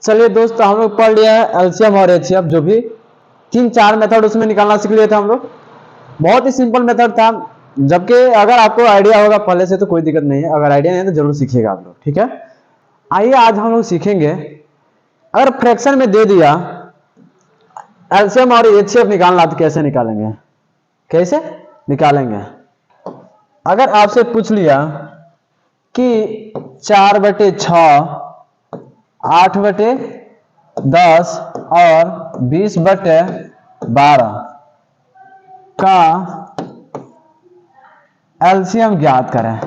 चलिए दोस्त, हम लोग पढ़ लिया है एलसीएम और एचसीएफ, जो भी 3-4 मेथड उसमें निकालना सीख लिए थे हम लोग। बहुत ही सिंपल मेथड था, जबकि अगर आपको आइडिया होगा पहले से तो कोई दिक्कत नहीं है, अगर आइडिया नहीं है तो जरूर सीखिएगा आप लोग। ठीक है, आइए आज हम लोग सीखेंगे, अगर फ्रैक्शन में दे दिया एलसीएम और एचसीएफ निकालना तो कैसे निकालेंगे, कैसे निकालेंगे। अगर आपसे पूछ लिया कि 4/6, 8/10 और 20/12 का एलसीएम ज्ञात करें,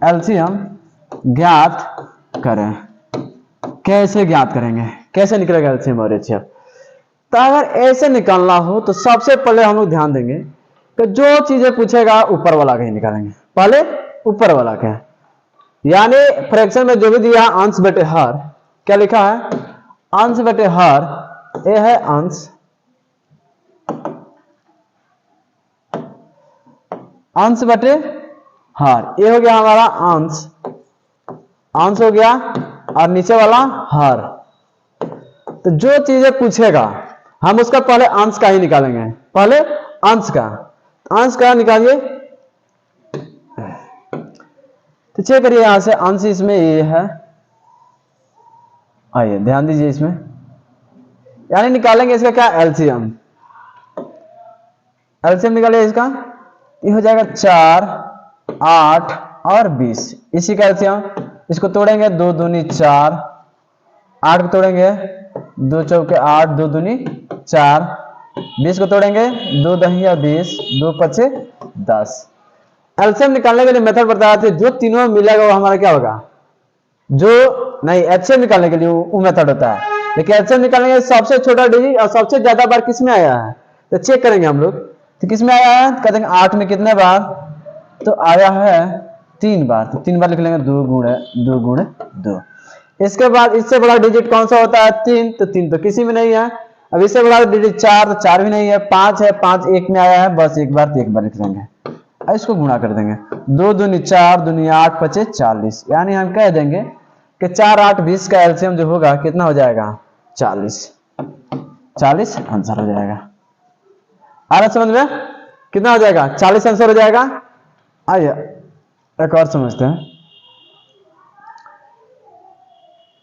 एलसीएम ज्ञात करें, कैसे ज्ञात करेंगे, कैसे निकलेगा एलसीएम और एचसीएफ। तो अगर ऐसे निकालना हो तो सबसे पहले हम लोग ध्यान देंगे कि जो चीजें पूछेगा ऊपर वाला का ही निकालेंगे, पहले ऊपर वाला का। यानी फ्रैक्शन में जो भी दिया अंश बटे हर, क्या लिखा है, अंश बटे हर, ये है अंश, अंश बटे हर, ये हो गया हमारा अंश, अंश हो गया, और नीचे वाला हर। तो जो चीजें पूछेगा हम उसका पहले अंश का ही निकालेंगे, पहले अंश का, अंश का निकालिए। तो चेक करिए यहां से, अंश इसमें ये है, आइए ध्यान दीजिए इसमें, यानी निकालेंगे इसका क्या, एलसीएम। एलसीएम निकालिए इसका, ये हो जाएगा 4, 8 और 20, इसी का एलसीएम। इसको तोड़ेंगे, 2 दूनी 4, 8 को तोड़ेंगे 2 चौके 8, 2 दूनी 4, 20 को तोड़ेंगे 2 दहिया 20, 2 पचे 10। एलसीएम निकालने के लिए मेथड बताया था, जो तीनों में मिलेगा वो हमारा क्या होगा, जो नहीं, एचसीएम निकालने के लिए वो मेथड होता है, लेकिन एचसीएम निकालने के सबसे छोटा डिजिट और सबसे ज्यादा बार किस में आया है, तो चेक करेंगे हम लोग। तो किस में आया है, कहते हैं 8 में कितने बार, तो आया है 3 बार, तो 3 बार लिख लेंगे, 2 गुणे 2। इसके बाद इससे बड़ा डिजिट कौन सा होता है, 3, तो 3 तो किसी में नहीं है। अब इससे बड़ा डिजिट 4, तो 4 भी नहीं है। 5 है, 5 एक में आया है, बस एक बार, तो एक बार लिख लेंगे, इसको गुणा कर देंगे, 2 दूनी 4, दूनी 8, 5 40, यानी हम कह देंगे कि 4, 8, 20 का एलसीएम जो होगा कितना हो जाएगा, 40 आंसर हो जाएगा। आ रहा समझ में, कितना हो जाएगा, 40 आंसर हो जाएगा। आइए एक और समझते हैं,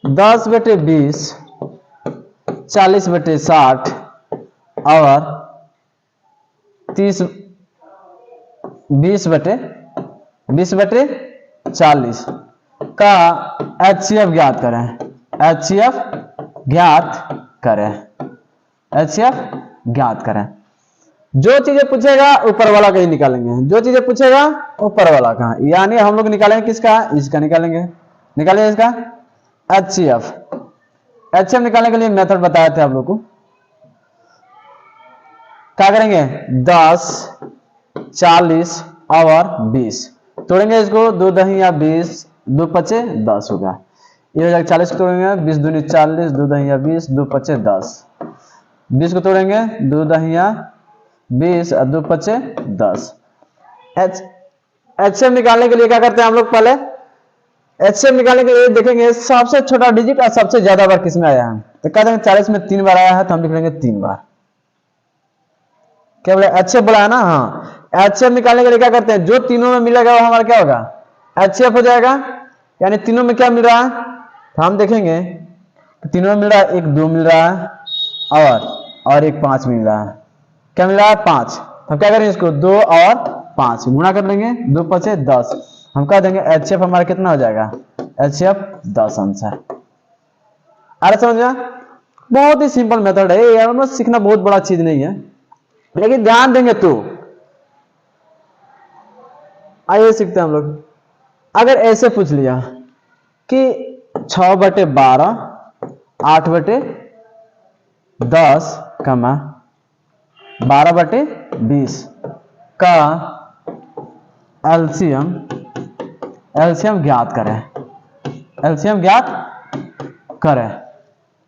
10/20, 40/60 और 20/40 का एचसीएफ ज्ञात करें, एचसीएफ ज्ञात करें, एचसीएफ ज्ञात करें। जो चीजें पूछेगा ऊपर वाला का ही निकालेंगे, जो चीजें पूछेगा ऊपर वाला का, यानी हम लोग निकालेंगे किसका, इसका निकालेंगे, निकालेंगे इसका एचसीएफ। एचसीएफ निकालने के लिए मेथड बताए थे आप लोग को, क्या करेंगे, 10, 40 और 20 तोड़ेंगे, इसको 2 दहिया 20, 2 पचे 10 होगा, ये हो जाएगा 40 को तोड़ेंगे, 20 दूनी 40, 2 दहिया 20, 2 पचे 10, 20 को तोड़ेंगे, 2 दहिया 20 और 2 पचे 10। एचसीएफ निकालने के लिए क्या करते हैं हम लोग, पहले एचसीएफ निकालने के लिए देखेंगे सबसे छोटा डिजिट और सबसे ज्यादा बार किसमें आया है, तो कह देंगे 40 में 3 बार आया है, तो हम लिख लेंगे 3 बार। क्या बोले, एचसीएफ बोला है ना, हाँ। एचसीएफ निकालने के लिए क्या करते हैं, जो तीनों में मिलेगा वो हमारा क्या होगा, एचसीएफ हो जाएगा। यानी तीनों में क्या मिल रहा है, तो हम देखेंगे तो तीनों में मिल रहा है, एक 2 मिल रहा है और एक 5 मिल रहा है, क्या मिल रहा है, 5। हम क्या करेंगे, इसको 2 और 5 गुणा कर लेंगे, 2 पचे 10, हम कह देंगे एचसीएफ हमारा कितना हो जाएगा, एचसीएफ 10 आंसर। अरे समझ में, बहुत ही सिंपल मेथड है यार, मतलब सीखना बहुत बड़ा चीज नहीं है, लेकिन ध्यान देंगे तो। आइए सीखते हैं हम लोग। अगर ऐसे पूछ लिया कि 6/12, 8/10 कमा 12/20 का एलसीएम ज्ञात करें, एलसीएम ज्ञात करें,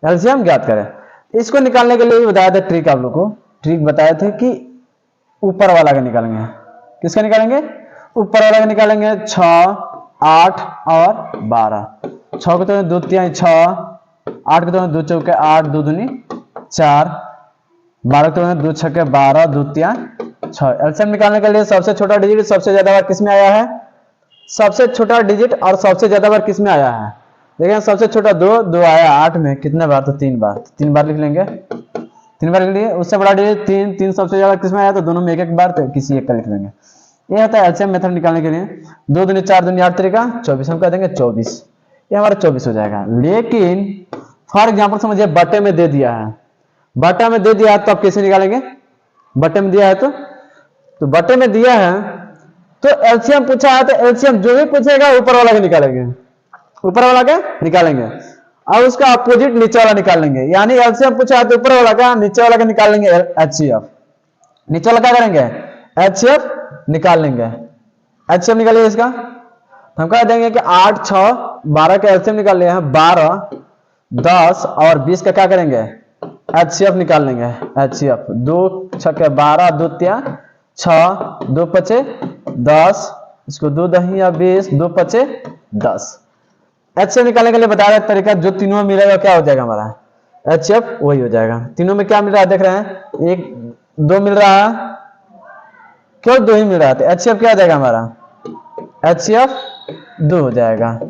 एलसीएम ज्ञात करें। इसको निकालने के लिए बताया था ट्रिक, आप लोग को ट्रिक बताए थे कि ऊपर वाला का निकालेंगे, किसका निकालेंगे, ऊपर वाला का निकालेंगे। 6, 8 और 12, 6 को तो 2 तिहाई 6 8 के 2 चौके 8, 2 दूनी 4, 12 के 2 छक्के 12, 2 तिया 6। एलसीएम निकालने के लिए सबसे छोटा डिजिट सबसे ज्यादा बार किस में आया है? सबसे छोटा डिजिट और सबसे ज्यादा बार किस में आया है? देखिए सबसे छोटा 2 आया 8 में, कितने बार? तो 3 बार। 3 बार लिख लेंगे, 3 बार लिख लिए। उससे बड़ा डिजिट 3 सबसे ज्यादा किस में आया? तो दोनों में एक बार, तो किसी एक का लिख लेंगे। ये होता है एलसीएम मेथड निकालने के लिए। 2 दूनी 4, दूनी 8 तरीका 24, हम कह देंगे 24। ये हमारा 24 हो जाएगा। लेकिन फॉर एग्जाम्पल समझिए बटे में दे दिया है, बटा में दे दिया है तो आप कैसे निकालेंगे? बटे में दिया है तो बटे में दिया है तो एलसीएम पूछा है तो एलसीएम जो भी पूछेगा ऊपर वाला के निकालेंगे, ऊपर वाला के निकालेंगे और उसका अपोजिट नीचे वाला निकाल लेंगे। यानी एलसीएम पूछा है तो ऊपर वाला का, नीचे वाला का निकाल लेंगे एचसीएफ। नीचे वाला क्या करेंगे? एचसीएफ निकाल लेंगे। एचसीएफ निकालिए इसका, हम कह देंगे कि 8, 6, 12 का एलसीएम निकाल लिए हैं। 12, 10 और 20 का क्या करेंगे? एचसीएफ निकाल लेंगे। एचसीएफ 2 छक्के 12, 2 तिया 6, 2 पचे 10, इसको 2 दही या 20, 2 पचे 10। एचसीएफ निकालने के लिए बता रहे तरीका, जो तीनों में मिलेगा क्या हो जाएगा हमारा? एचसीएफ वही हो जाएगा। तीनों में क्या मिल रहा है देख रहे हैं? 1, 2 मिल रहा है, क्यों 2 ही मिल रहा है? तो एचसीएफ क्या हो जाएगा हमारा? एचसीएफ 2 हो जाएगा।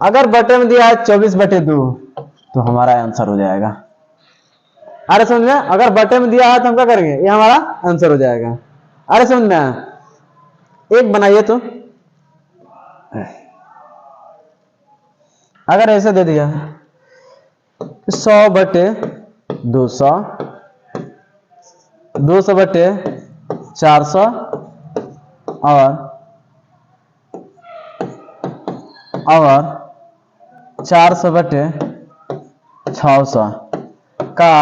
अगर बटे में दिया है 24/2 तो हमारा आंसर हो जाएगा। अरे समझ में? अगर बटे में दिया है तो हम क्या करेंगे? ये हमारा आंसर हो जाएगा। अरे समझ में? एक बनाइए तो, अगर ऐसे दे दिया 100/200, 200/400 और 400/600 का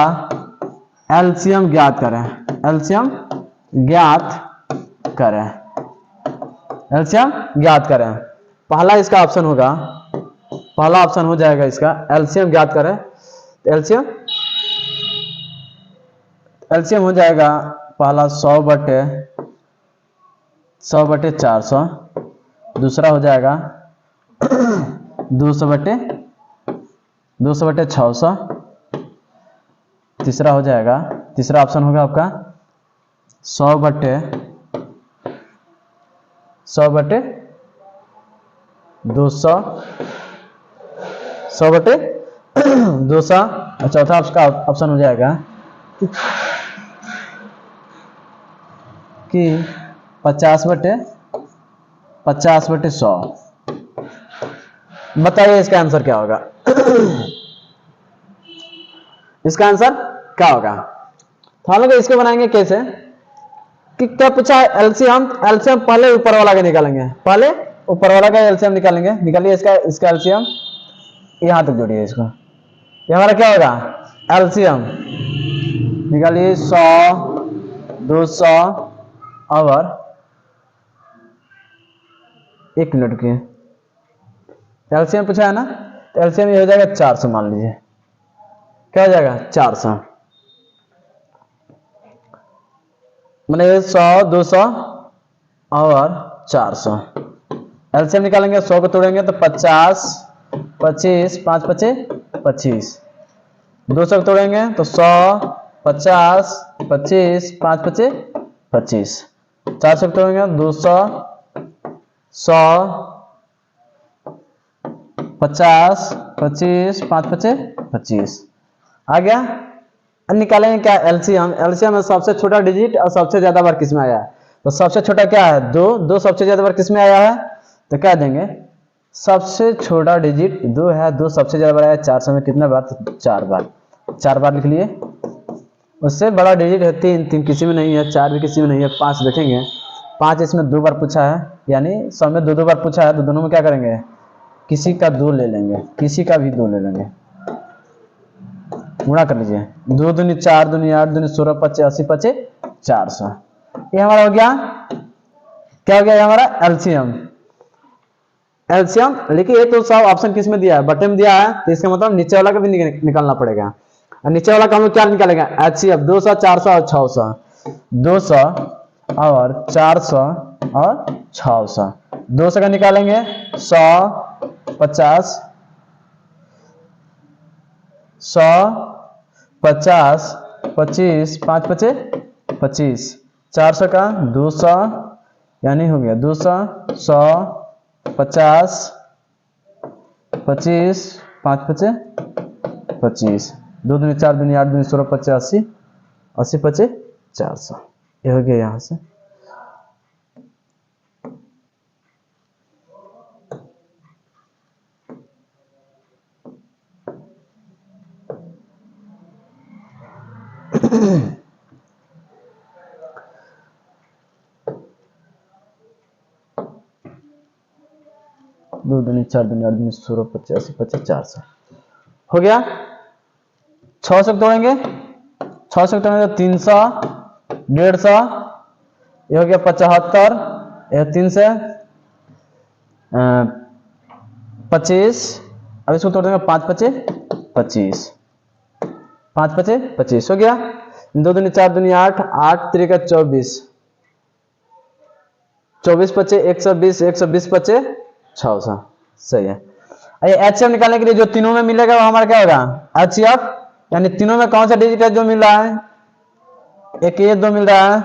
एलसीएम ज्ञात करें। एलसीएम ज्ञात करें, एलसीएम ज्ञात करें। पहला इसका ऑप्शन होगा, पहला ऑप्शन हो जाएगा इसका, एलसीएम ज्ञात करें। एलसीएम हो जाएगा पहला 100/400, दूसरा हो जाएगा 200/600, तीसरा हो जाएगा, तीसरा ऑप्शन होगा आपका 100/200, 100/200 और चौथा आपका ऑप्शन हो जाएगा कि 50/100। बताइए इसका आंसर क्या होगा? इसका आंसर क्या होगा? तो हम लोग इसको बनाएंगे कैसे कि क्या पूछा है? एलसीएम पहले ऊपर वाला का निकालेंगे, पहले ऊपर वाला का एलसीएम निकालेंगे। निकालिए इसका एलसीएम, यहां तक जोड़िए इसको। ये हमारा क्या होगा? एलसीएम निकालिए 100, 200 और 1 मिनट के एलसीएम पूछा है ना, तो एलसीएम ये हो जाएगा 400। मान लीजिए क्या हो जाएगा? 400। मैंने 100, 200 और 400 एलसीएम निकालेंगे। 100 को तोड़ेंगे तो 50, 25, 5 पचे 25। 200 को तोड़ेंगे तो 100, 50, 25, 5 पचे 25। 400 को तोड़ेंगे 200, 100, 50, 25, 5 पचे 25 आ गया। अब निकालेंगे क्या? एलसीएम। एलसीएम में सबसे छोटा डिजिट और सबसे ज्यादा बार किस में आया है? तो सबसे छोटा क्या है? 2 सबसे ज्यादा बार किस में आया है? तो क्या देंगे? सबसे छोटा डिजिट 2 है, 2 सबसे ज्यादा बार आया 400 में, कितना बार? तो 4 बार। 4 बार लिख लिए। उससे बड़ा डिजिट है 3 किसी में नहीं है, 4 भी किसी में नहीं है, 5 देखेंगे। 5 इसमें 2 बार पूछा है, यानी 100 में 2 बार पूछा है, तो दोनों में क्या करेंगे? किसी का 2 ले लेंगे, किसी का भी 2 ले लेंगे। गुणा कर लीजिए। 2 दूनी 4, दूनी 8, दूनी 16, 25, 80 पचे 400। ये हमारा हो गया, क्या हो गया? ये हमारा एलसीएम। एलसीएम लिखिए। तो सब ऑप्शन किस में दिया है? बटे में दिया है, तो इसका मतलब नीचे वाला का भी निकालना पड़ेगा। और नीचे वाला का हम लोग क्या निकालेंगे? एचसीएफ 200, 400 और 600। 200 और 400 और 600। 200 का निकालेंगे 100, 50, 100, 50, 25, 5 पचे 25, 400 का 200, यानी हो गया 200, 100, 50, 25, 5 पचे 25, 2 दूनी 4 दूनी 8 दूनी 16 पचे 80, 80 पचे 400, ये हो गया यहाँ से। दो दूनी 4 दूनी 8 दूनी 16 पचे 80 पचे 400 हो गया। 600 तोड़ेंगे, 600 तोड़ेंगे तो 300, 150, ये हो गया 75, ये 3 से 25, अब इसको तोड़ देंगे 5 पचे 25, 5 पचे 25 हो गया। 2 दूनी 4 दूनी 8, 8 3 24, 24 पचे 120, 120 पचे 600, सही है। ये एचसीएफ निकालने के लिए जो तीनों में मिलेगा वो हमारा क्या होगा, एचसीएफ, यानी तीनों में कौन सा डिजिट है जो मिल रहा है, एक ये 2 मिल रहा है,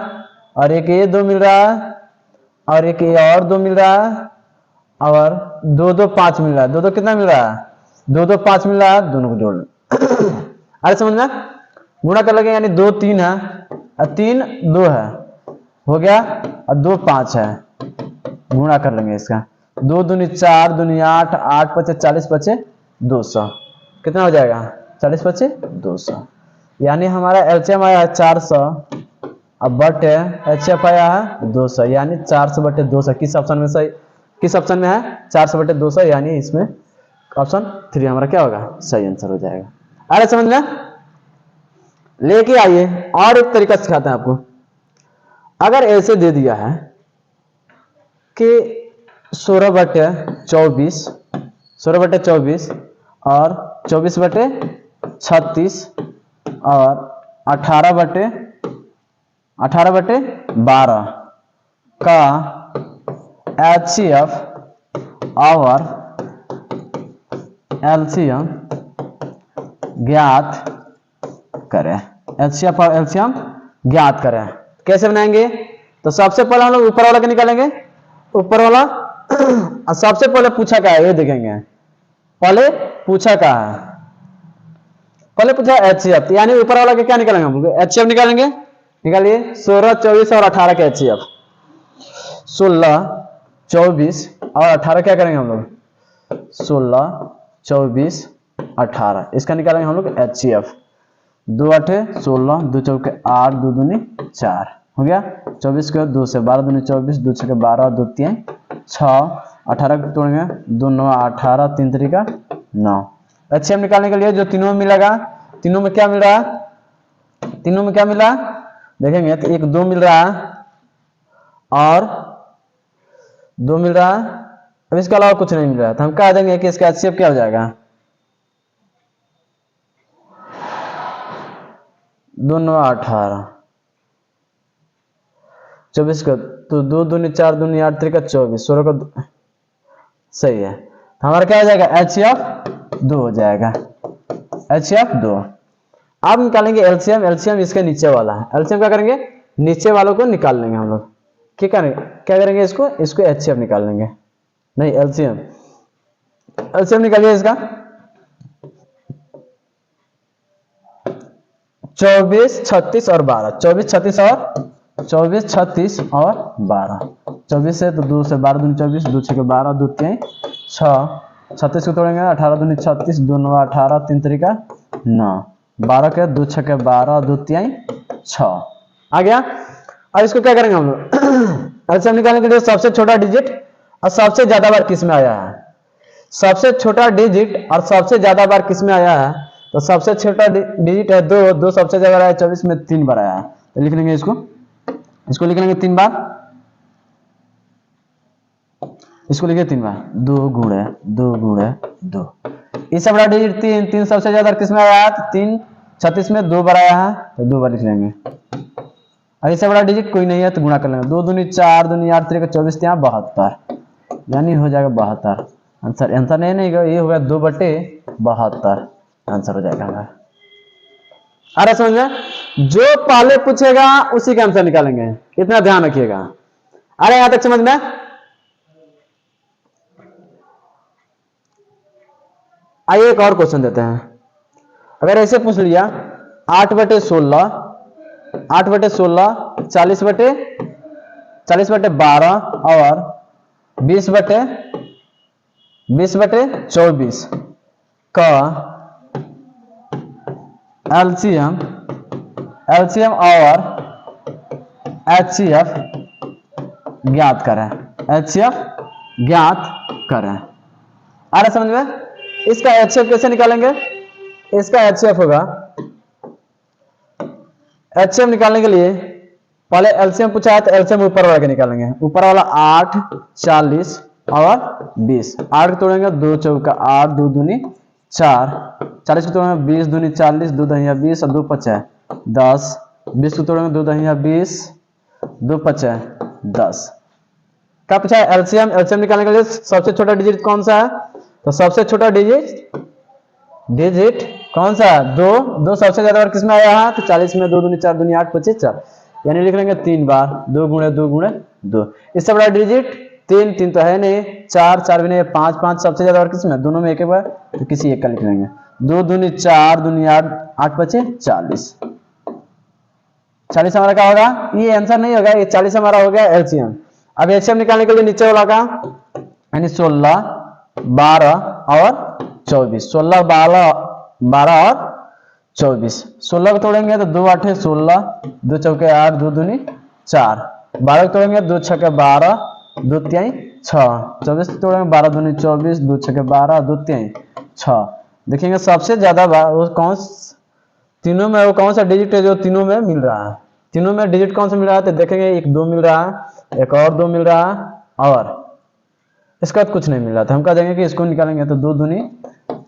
और एक ये 2 मिल रहा है, और एक ये और 2 मिल रहा है, और 2 2 5 मिल रहा है। 2 2 कितना मिल रहा है, 2 2 5 मिल रहा है, दोनों को जोड़ अरे समझ में, गुणा कर लगे, यानी 2 3 है और 3 2 है, हो गया, और 2 5 है, गुणा कर लेंगे इसका, 2 दूनी 4 दूनी 8, 8 पचे 40 पचे 200, कितना हो जाएगा 40 पचे 200, यानी हमारा एलसीएम आया है 400, अब बटे एचसीएफ आया है 200, यानी 400 बटे 200 किस ऑप्शन में सही, किस ऑप्शन में है 400 बटे 200, यानी इसमें ऑप्शन 3 हमारा क्या होगा, सही आंसर हो जाएगा। अरे समझ में, लेके आइए और एक तरीका सिखाते हैं आपको। अगर ऐसे दे दिया है कि 16 बटे 24, 16 बटे 24 और 24 बटे 36 और 18 बटे 12 का एचसीएफ और एलसीएम ज्ञात करें, एचसीएफ और एलसीएम ज्ञात करें। कैसे बनाएंगे, तो सबसे पहले हम लोग ऊपर वाला के निकालेंगे, ऊपर वाला और सबसे पहले पूछा क्या है ये देखेंगे, पहले पूछा क्या है, पहले पूछा एचसीएफ, यानी ऊपर वाला के क्या निकालेंगे हम लोग, एचसीएफ निकालेंगे, निकालिए 16 24 और 18 के एचसीएफ, 16 24 और 18 क्या करेंगे हम लोग, 16 24 18, इसका निकालेंगे हम लोग एचसीएफ, 2 8 16, 2 चौके 8, 2 दूनी 4, हो गया। 24 को 2 से 12 दूनी 24, 2 छके 12, 2 3 6, 18 को तोड़ेंगे 2 9 18, 3 3 का 9। एचसीएफ निकालने के लिए जो तीनों में मिलेगा, तीनों में क्या मिल रहा है, तीनों में क्या मिला देखेंगे, तो एक 2 मिल रहा है और 2 मिल रहा है, अब इसके अलावा कुछ नहीं मिल रहा है, तो हम कह देंगे कि इसका एचसीएफ क्या हो जाएगा, 2 9 18, 24 का तो 2 दूनी 4 दूनी 8 3 का 24, 16 का सही है, तो हमारा क्या हो जाएगा एचसीएफ 2 हो जाएगा, एचसीएफ 2। अब निकालेंगे एलसीएम, एलसीएम इसके नीचे वाला है, एलसीएम क्या करेंगे, नीचे वालों को निकाल लेंगे हम लोग, क्या करेंगे इसको, इसको एचसीएफ निकाल लेंगे, नहीं एलसीएम, एलसीएम निकालिए इसका, 24 36 और 12, 24 36 और 24 36 और 12, 24 से तो 2 से 12 दूनी 24, 2 छके 12, 2 3 6, 36 को तोड़ेंगे 18 दूनी 36, 2 9 18, 3 3 का 9, 12 के 2 छके 12, 2 3 6 आ गया। अब इसको क्या करेंगे हम लोग एलसीएम निकालने के लिए सबसे छोटा डिजिट और सबसे ज्यादा बार किस में आया है, सबसे छोटा डिजिट और सबसे ज्यादा बार किस में आया है, तो सबसे छोटा डिजिट है 2, 2 सबसे ज्यादा आया 24 में 3 बार आया है, तो लिख लेंगे इसको, इसको लिख लेंगे 3 बार, इसको लिखिए 3 बार, 2 गुणे 2 गुणे 2, इससे बड़ा डिजिट 3, 3 सबसे ज्यादा किस में आया है, 3 36 में 2 बार आया है, तो 2 बार लिख लेंगे, और इससे बड़ा डिजिट कोई नहीं है तो गुणा कर लेंगे, 2 दूनी 4 दूनी 8 3 का 24 यहाँ 72, यानी हो जाएगा 72 आंसर, आंसर नहीं ये होगा 2 बटे 72 आंसर हो जाएगा हमारा। आ रहा समझ में? जो पहले पूछेगा उसी का आंसर निकालेंगे, इतना ध्यान रखिएगा। आ रहा यहां तक समझ में? आइए एक और क्वेश्चन देते हैं। अगर ऐसे पूछ लिया 8/16, 8/16, 40/12 और 20/24 का एलसीएम और एचसीएफ ज्ञात करें। एचसीएफ ज्ञात करें। आ रहा समझ में? इसका एचसीएफ कैसे निकालेंगे? इसका एचसीएफ होगा, एचसीएफ निकालने के लिए पहले एलसीएम पूछा है तो एलसीएम ऊपर वाला के निकालेंगे। ऊपर वाला 8, 40 और 20। 8 को तोड़ेंगे 2 चौका 8, 2 दूनी 4, 40 को तोड़ेंगे 20 दूनी 40, 2 दहिया 20 और 2 पचे 10, 20 को तोड़ेंगे 2 दहिया 20, 2 पचे 10। क्या पूछा है? एलसीएम। एलसीएम निकालने के लिए सबसे छोटा डिजिट कौन सा है? तो सबसे छोटा डिजिट कौन सा है? 2। 2 सबसे ज्यादा बार किसमें आया है? तो 40 में 2 दूनी 4 दूनी 8 25 4, यानी लिख लेंगे 3 बार, 2 गुणे 2 गुणे 2। इससे बड़ा डिजिट 3, 3 तो है नहीं, 4, 4 भी नहीं, 5, 5 सबसे ज्यादा बार किसमें? दोनों में एक बार, तो किसी एक का लिख लेंगे। 2 दूनी 4 दूनी 8, 8 25 40। 40 हमारा क्या होगा? ये आंसर नहीं होगा, ये 40 हमारा हो गया एलसीएम। अब एचसीएफ निकालने के लिए नीचे वाला का यानी 16, 12 और 24। 16, 12 और 24। 16 को तोड़ेंगे तो 2 8 16, 2 चौके 8, 2 दूनी 4। 12 को तोड़ेंगे 2 छके 12, 2 तिहाई 6। 24 को तोड़ेंगे 12 दूनी 24, 2 छके 12, 2 तिहाई 6। देखेंगे सबसे ज्यादा वो तीनों में वो कौन सा डिजिट है जो तीनों में मिल रहा है? तीनों में डिजिट कौन सा मिल रहा है? तो देखेंगे एक 2 मिल रहा है, एक और 2 मिल रहा है, और इसका कुछ नहीं मिल रहा था। हम कह देंगे कि इसको निकालेंगे तो 2 दूनी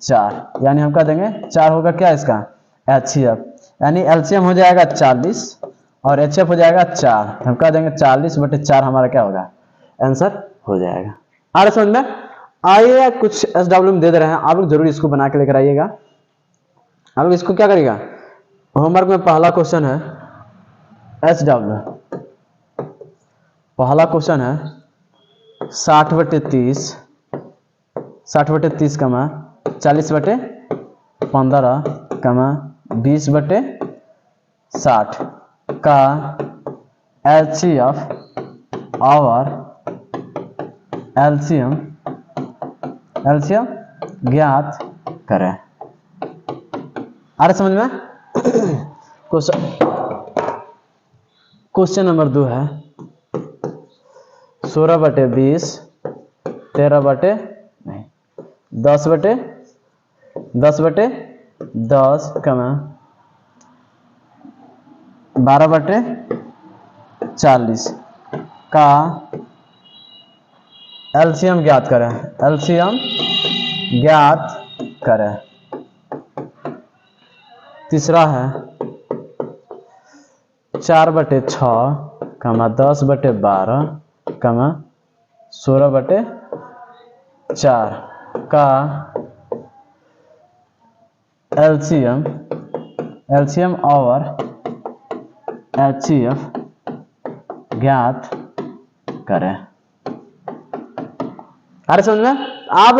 4, यानी हम कह देंगे 4 होगा क्या इसका? एचसीएफ, यानी एलसीएम हो जाएगा 40 और एचसीएफ हो जाएगा 4। हम कह देंगे 40/4 हमारा क्या होगा? आंसर हो जाएगा। आ रहा समझ में? आइए कुछ एसडब्ल्यू में दे दे रहे हैं, आप लोग जरूर इसको बना के लेकर आइएगा। आप लोग इसको क्या करिएगा? होमवर्क में पहला क्वेश्चन है एसडब्ल्यू। पहला क्वेश्चन है 60/30, 60/30 कमा 40/15 कमा 20/60 का एचसीएफ और एलसीएम ज्ञात करें। आ रहा समझ में? क्वेश्चन नंबर 2 है 16/20, 10/10 कमा 12/40 का एलसीएम ज्ञात करें। एलसीएम ज्ञात करें। तीसरा है 4/6 कमा 10/12 कमा 16/4 का एलसीएम और एचसीएफ ज्ञात करें। अरे समझ में? आप